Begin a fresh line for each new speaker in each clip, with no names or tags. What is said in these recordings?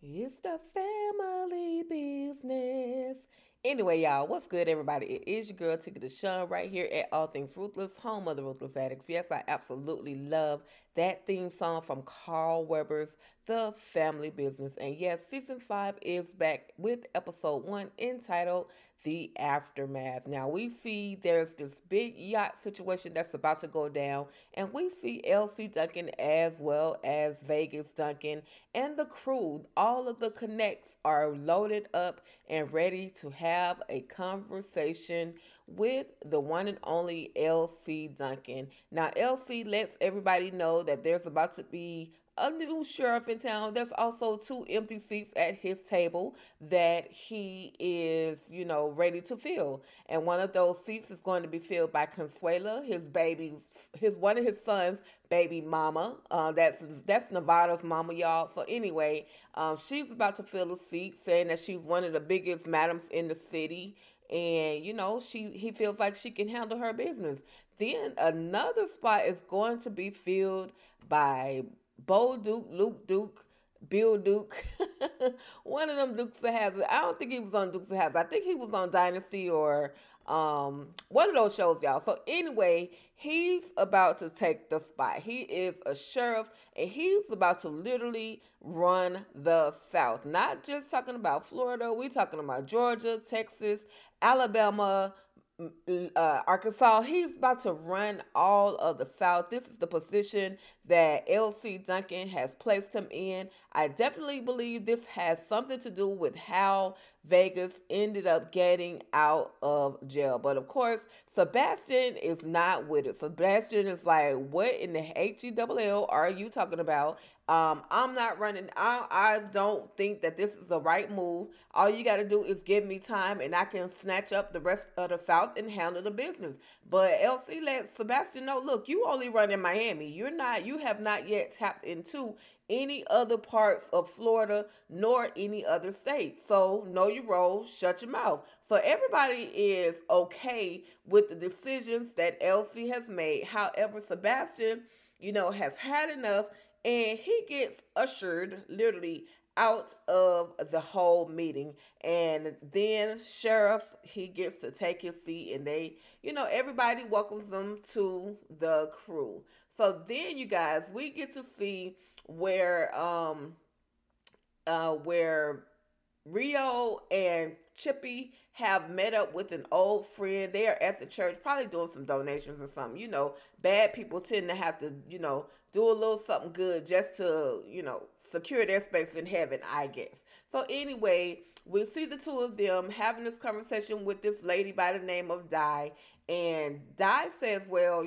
It's the family business. Anyway, y'all, what's good, everybody? It is your girl, Tika Deshawn, right here at All Things Ruthless, home of the Ruthless Addicts. Yes, I absolutely love that theme song from Carl Weber's The Family Business. And yes, season 5 is back with episode 1 entitled The Aftermath. Now, we see there's this big yacht situation that's about to go down, and we see LC Duncan as well as Vegas Duncan and the crew. All of the connects are loaded up and ready to have a conversation with the one and only LC Duncan. Now, LC lets everybody know that there's about to be a new sheriff in town. There's also two empty seats at his table that he is, ready to fill. And one of those seats is going to be filled by Consuela, his one of his sons' baby mama. That's Nevada's mama, y'all. So anyway, she's about to fill a seat, saying that she's one of the biggest madams in the city, and he feels like she can handle her business. Then another spot is going to be filled by Bo Duke, Luke Duke, Bill Duke, one of them Dukes of Hazzard. I don't think he was on Dukes of Hazzard. I think he was on Dynasty or one of those shows, y'all. So anyway, he's about to take the spot. He is a sheriff, and he's about to literally run the South. Not just talking about Florida. We talking about Georgia, Texas, Alabama, Arkansas. He's about to run all of the South. This is the position that LC Duncan has placed him in. I definitely believe this has something to do with how Vegas ended up getting out of jail. But of course, Sebastian is not with it. Sebastian is like, what in the HELL are you talking about? I'm not running. I don't think that this is the right move. All you got to do is give me time, and I can snatch up the rest of the South and handle the business. But LC let Sebastian know, look, you only run in Miami. You have not yet tapped into any other parts of Florida nor any other state. So know your role, shut your mouth. So everybody is okay with the decisions that LC has made. However, Sebastian, has had enough, and he gets ushered literally out of the whole meeting. And then sheriff, he gets to take his seat, and everybody welcomes them to the crew. So then, you guys, we get to see where Rio and Chippy have met up with an old friend. They are at the church, probably doing some donations or something. Bad people tend to have to, do a little something good just to, secure their space in heaven, I guess. So anyway, we see the two of them having this conversation with this lady by the name of Di. And Di says, well,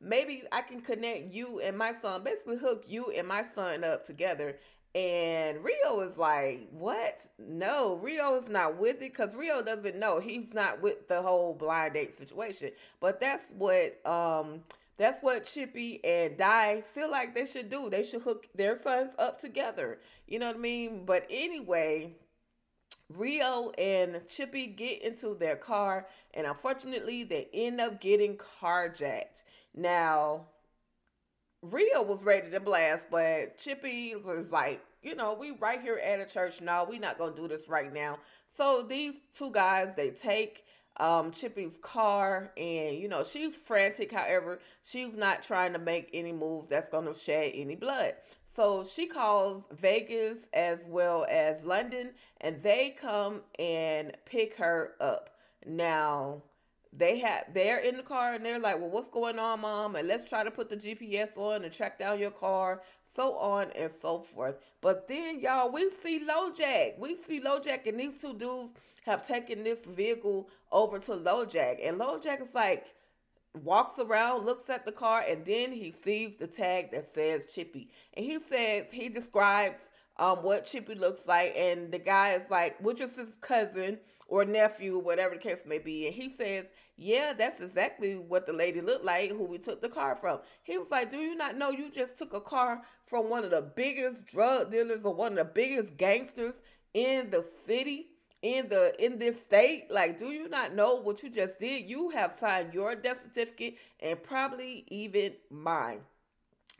maybe I can connect you and my son, basically hook you and my son up together. And Rio is like, what? No, Rio is not with it, because Rio doesn't know. He's not with the whole blind date situation. But that's what Chippy and Di feel like they should do. They should hook their sons up together. You know what I mean? But anyway, Rio and Chippy get into their car, and unfortunately, they end up getting carjacked. Now, Rio was ready to blast, but Chippy was like, we right here at a church. No, we not gonna do this right now. So these two guys, they take Chippy's car, and she's frantic. However, she's not trying to make any moves that's gonna shed any blood. So she calls Vegas as well as London, and they come and pick her up. Now, they're in the car, and they're like, well, what's going on, mom? And let's try to put the GPS on and track down your car, so on and so forth. But then, y'all, we see LoJack, and these two dudes have taken this vehicle over to LoJack. And LoJack is like, walks around, looks at the car, and then he sees the tag that says Chippy. And he describes what Chippy looks like, and the guy is like, which is his cousin or nephew, whatever the case may be. And he says, yeah, that's exactly what the lady looked like who we took the car from. He was like, do you not know you just took a car from one of the biggest drug dealers or one of the biggest gangsters in the city? In this state? Like, do you not know what you just did? You have signed your death certificate, and probably even mine.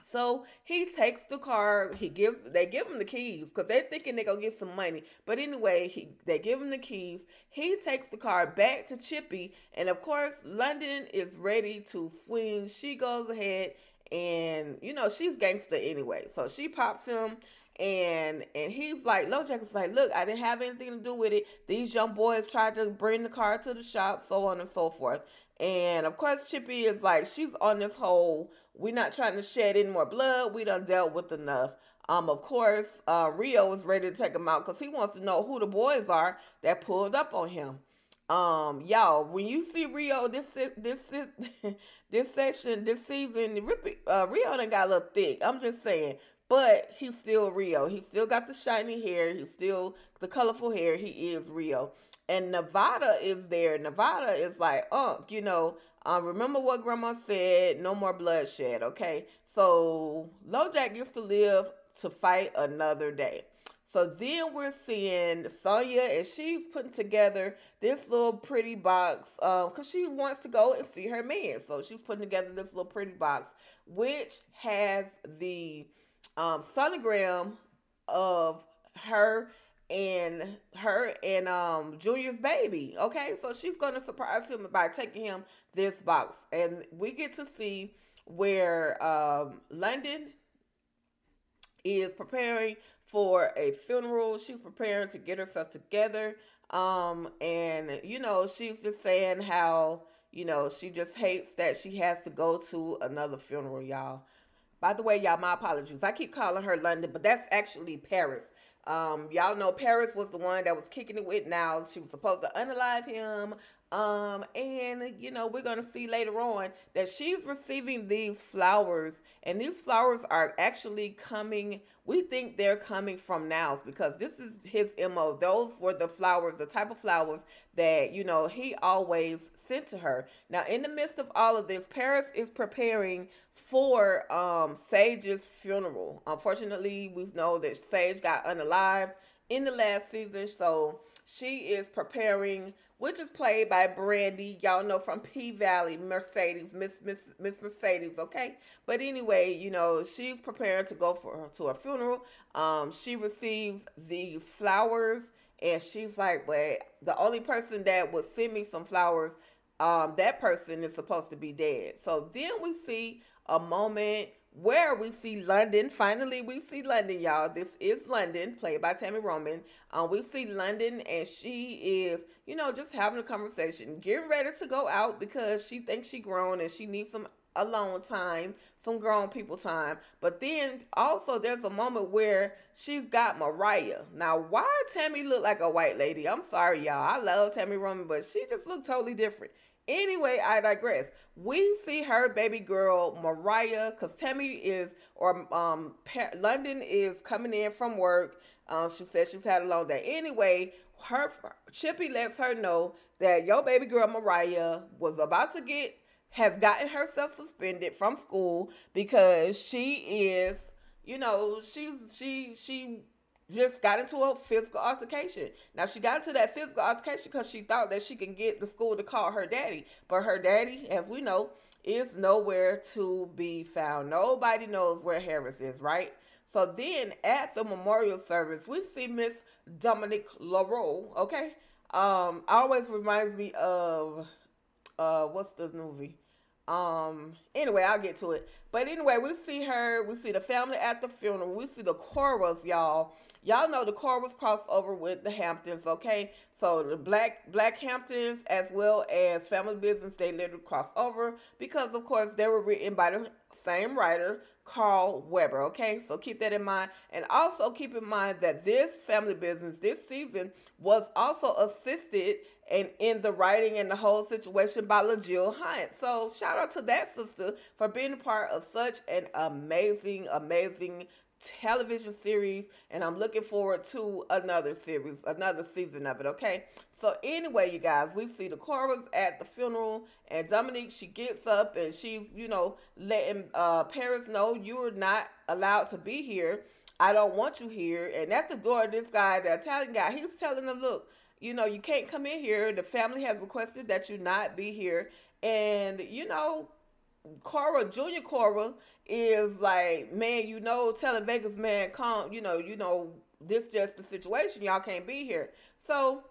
So he takes the car. They give him the keys because they're thinking they're gonna get some money. But anyway, they give him the keys. He takes the car back to Chippy, and of course, London is ready to swing. She goes ahead, and she's gangster anyway. So she pops him, and he's like, LoJack is like, look, I didn't have anything to do with it. These young boys tried to bring the car to the shop, so on and so forth. And of course, Chippy is like, she's on this whole, we're not trying to shed any more blood. We done dealt with enough. Of course, Rio is ready to take him out because he wants to know who the boys are that pulled up on him. Y'all, when you see Rio this session, this season, Rio done got a little thick. I'm just saying, but he's still Rio. He still got the shiny hair. He's still the colorful hair. He is Rio. And Nevada is there. Nevada is like, remember what Grandma said? No more bloodshed. Okay, so LoJack used to live to fight another day. So then we're seeing Sonya, and she's putting together this little pretty box because she wants to go and see her man. So she's putting together this little pretty box, which has the sonogram of her and Junior's baby. Okay, so she's going to surprise him by taking him this box, and we get to see where London is preparing for a funeral. She's preparing to get herself together. And she's just saying how, she just hates that she has to go to another funeral, y'all. By the way, y'all, my apologies. I keep calling her London, but that's actually Paris. Y'all know Paris was the one that was kicking it with Now. She was supposed to unalive him. And we're gonna see later on that she's receiving these flowers, and these flowers are actually coming. We think they're coming from Niles because this is his MO. Those were the flowers, the type of flowers that he always sent to her. Now, in the midst of all of this, Paris is preparing for Sage's funeral. Unfortunately, we know that Sage got unalived in the last season, so she is preparing, which is played by Brandy. Y'all know from P Valley, Mercedes, Miss Mercedes, okay? But anyway, she's preparing to go to her funeral. She receives these flowers, and she's like, "Wait, the only person that would send me some flowers, that person is supposed to be dead." So then we see a moment where we see London. Finally, we see London, y'all. This is London, played by Tammy Roman. We see London, and she is, just having a conversation, getting ready to go out because she thinks she grown and she needs some alone time, some grown people time. But then also there's a moment where she's got Mariah. Now, why Tammy look like a white lady? I'm sorry, y'all. I love Tammy Roman, but she just looked totally different. Anyway, I digress. We see her baby girl Mariah, because London is coming in from work. She says she's had a long day. Anyway, Chippy lets her know that your baby girl Mariah has gotten herself suspended from school because she is, she just got into a physical altercation. Now, she got into that physical altercation because she thought that she can get the school to call her daddy. But her daddy, as we know, is nowhere to be found. Nobody knows where Harris is, right? So then at the memorial service, we see Miss Dominique Leroux, okay? Always reminds me of, what's the movie? Anyway, I'll get to it. But anyway, we see her, we see the family at the funeral, we see the Coras, y'all. Y'all know the Coras cross over with the Hamptons, okay? So the Black Hamptons as well as Family Business, they literally cross over because, of course, they were written by the same writer, Carl Weber, okay? So keep that in mind. And also keep in mind that this Family Business, this season, was also assisted and in the writing and the whole situation by LaJill Hunt. So shout out to that sister for being a part of such an amazing, amazing television series, and I'm looking forward to another series, another season of it, okay? So anyway, you guys, we see the Coras at the funeral, and Dominique, she gets up and she's, letting Paris know, you're not allowed to be here. I don't want you here. And at the door, this guy, the Italian guy, he's telling them, look, you can't come in here. The family has requested that you not be here. And, Cora, Junior Cora, is like, man, telling Vegas, man, calm, this just the situation. Y'all can't be here. So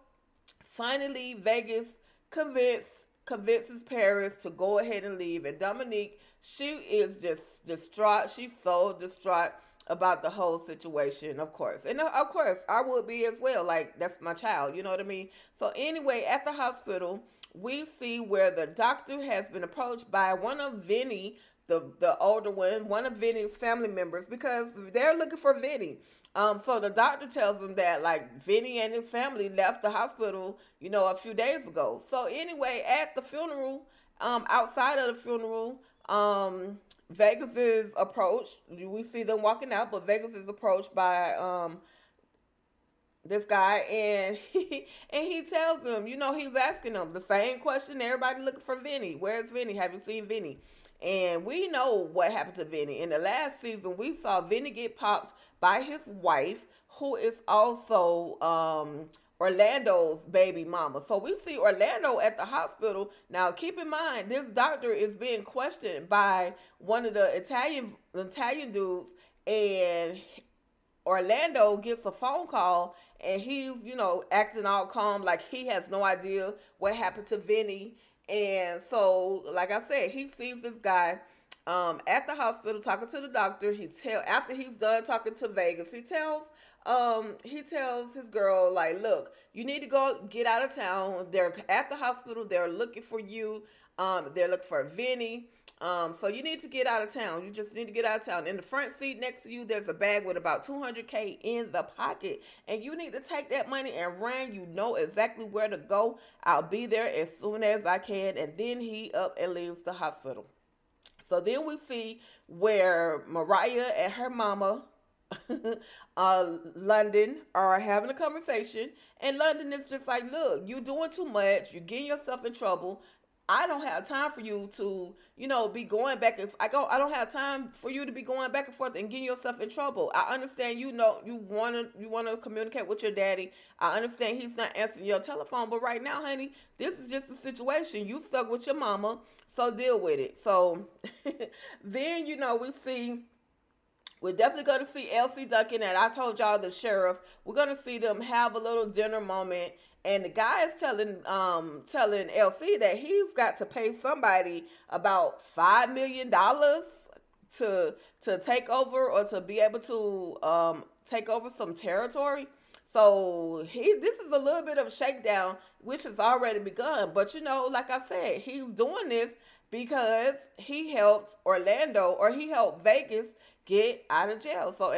finally, Vegas convinces Paris to go ahead and leave, and Dominique, she is just distraught. She's so distraught about the whole situation, of course, and of course, I would be as well. Like, that's my child, you know what I mean? So anyway, at the hospital, we see where the doctor has been approached by one of Vinny, the older one of Vinny's family members, because they're looking for Vinny. So the doctor tells him that, like, Vinny and his family left the hospital, a few days ago. So anyway, at the funeral, outside of the funeral, Vegas is approached. We see them walking out, but Vegas is approached by this guy, and he tells him, he's asking him the same question everybody looking for Vinny. Where's Vinny? Have you seen Vinny? And we know what happened to Vinny. In the last season, we saw Vinny get popped by his wife, who is also Orlando's baby mama. So we see Orlando at the hospital. Now, keep in mind, this doctor is being questioned by one of the Italian dudes, and Orlando gets a phone call, and he's, acting all calm, like he has no idea what happened to Vinny. And so, like I said, he sees this guy at the hospital talking to the doctor. After he's done talking to Vegas, he tells his girl, like, look, you need to go get out of town. They're at the hospital. They're looking for you. They're looking for Vinny. So you need to get out of town. You just need to get out of town. In the front seat next to you, there's a bag with about $200K in the pocket. And you need to take that money and run. You know exactly where to go. I'll be there as soon as I can. And then he up and leaves the hospital. So then we see where Mariah and her mama, London, are having a conversation. And London is just like, look, you're doing too much. You're getting yourself in trouble. I don't have time for you to, be going back and I don't have time for you to be going back and forth and getting yourself in trouble. I understand, you wanna communicate with your daddy. I understand he's not answering your telephone, but right now, honey, this is just a situation. You stuck with your mama, so deal with it. So then, we're definitely going to see Elsie Duncan, and I told y'all the sheriff. We're going to see them have a little dinner moment, and the guy is telling Elsie that he's got to pay somebody about $5 million to take over, or to be able to take over some territory. So this is a little bit of a shakedown, which has already begun. But like I said, he's doing this because he helped Orlando, or he helped Vegas get out of jail. So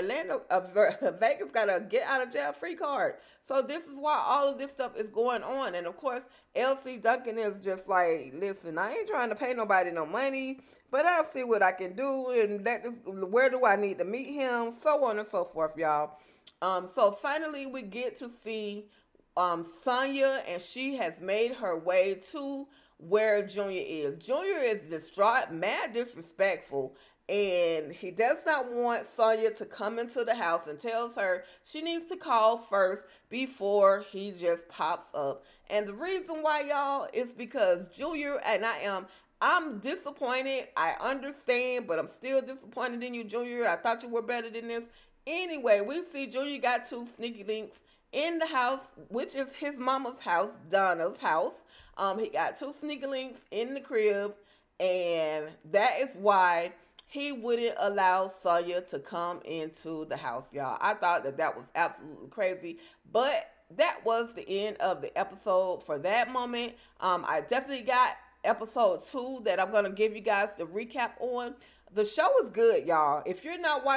Vegas got a get out of jail free card. So this is why all of this stuff is going on. And of course, Elsie Duncan is just like, listen, I ain't trying to pay nobody no money, but I'll see what I can do. And where do I need to meet him? So on and so forth, y'all. So finally we get to see Sonya, and she has made her way to where Junior is. Junior is distraught, mad disrespectful, and he does not want Sonya to come into the house, and tells her she needs to call first before he just pops up. And the reason why, y'all, is because Junior, and I'm disappointed. I understand, but I'm still disappointed in you, Junior. I thought you were better than this. Anyway, we see Junior got 2 sneaky links in the house, which is his mama's house, Donna's house. He got 2 sneaky links in the crib, and that is why he wouldn't allow Sonya to come into the house, y'all. I thought that was absolutely crazy, but that was the end of the episode for that moment. I definitely got episode 2 that I'm going to give you guys the recap on. The show is good, y'all. If you're not watching